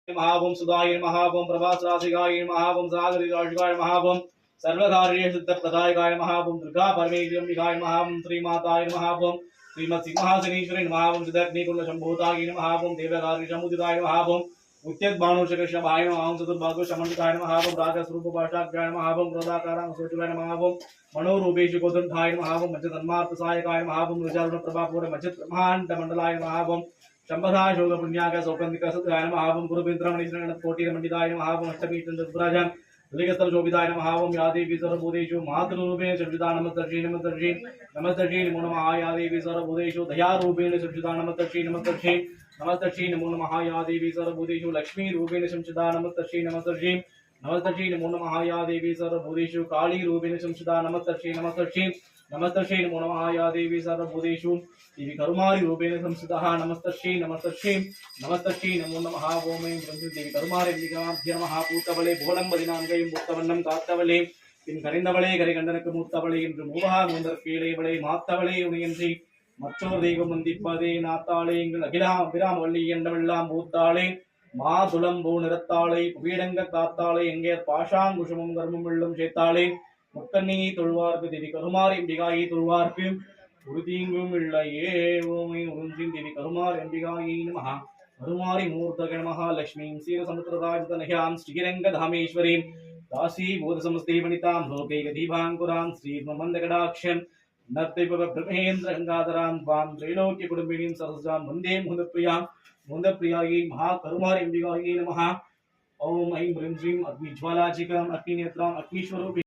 महावं सुधाय महावं प्रभासराशिकाय महावं सागरिकाशिकाय महावं सर्वकार्य सिद्धप्रदायकाय महावं दुर्गा परमेश्वरीकाय महावं श्रीमाताय महावं श्रीमत्सिंहासनेश्वरी महावं सिद्धग्निकुल शंभूताय महावं देवकार्य समुदिताय महावं उच्चबाणुषकृष्णभाय महावं चतुर्भागो शमंडिताय महावं राजस्वरूप भाषाभ्याय महावं क्रोधाकारां सोचुवाय महावं मनोरूपेषु गोदंठाय महावं मज्जधर्मार्थ सहायकाय महावं विचारण प्रभापूर मज्जत ब्रह्मांड मंडलाय महावं शंभदा शोक पुण्याक सौकंदिक सत्याय महावं गुरुबिंद्रमणिश्रण कोटिर मंडिताय महावं अष्टमी चंद्रपुराजन लिंगस्थल शोभिताय महावं या देवी सर्वभूतेषु मातृरूपेण सृष्टिता नमस्तर्षि नमस्तर्षि नमस्तर्षि नमो नमः या देवी सर्वभूतेषु दयारूपेण सृष्टिता नमस्तर्षि नमस्तर्षि नमस्तर्षि नमो नमः या देवी सर्वभूतेषु लक्ष्मी रूपेण संस्थिता नमस्तर्षि नमस्तर्षि नमस्तर्षि नमो नमः या देवी सर्वभूतेषु काली रूपेण संस्थिता नमस्तर्षि नमस्तर्षि नमस्तर्षि नमो नमः या देवी सर्वभूतेषु देवी करुमारी रूपेण संस्थितः नमस्तर्षि नमस्तर्षि नमस्तर्षि नमो नमः ओम ऐं देवी करुमारी निगमाभ्य नमः पूतवले भोलं பதினான்கையும் மூத்தவண்ணம் காத்தவளே பின் கரைந்தவளே கரைகண்டனுக்கு மூத்தவளே என்று மூவா மூந்தர் கீழைவளே மாத்தவளே உனையன்றி மற்றொரு தெய்வம் வந்திப்பதே நாத்தாளே எங்கள் அகிலாம் அபிராமவல்லி என்றவெல்லாம் பூத்தாளே மாதுளம்பூ நிறத்தாளை புவியிடங்க காத்தாளை எங்கே பாஷாங்குஷமும் கர்மம் வெள்ளும் சேர்த்தாளே முக்கண்ணியை தொழுவார்க்கு தேவி கருமாரி எம்பிகாயை தொழுவார்க்கு உறுதியும் இல்லையே ஓமை உறிஞ்சின் தேவி கருமார் எம்பிகாயை நமஹ கருமாரி மூர்த்தக நமஹ லக்ஷ்மீம் சீரசமுத்திரராஜதனஹ்யாம் ஸ்ரீரங்கதாமேஸ்வரீம் दासी बोध समस्ते वनितां लोकैक दीपांकुरां श्रीमन्दकटाक्षं नर्तयिपव ब्रह्मेन्द्र गंगाधरां त्वां त्रैलोक्य कुटुम्बिनीं सरसां वन्दे मुन्दप्रियायै महाकरुमारी अम्बिकायै नमः ओम ऐं ह्रीं श्रीं अग्निज्वालाचिकां अग्निनेत्रां अग्निस्वरूपिणीं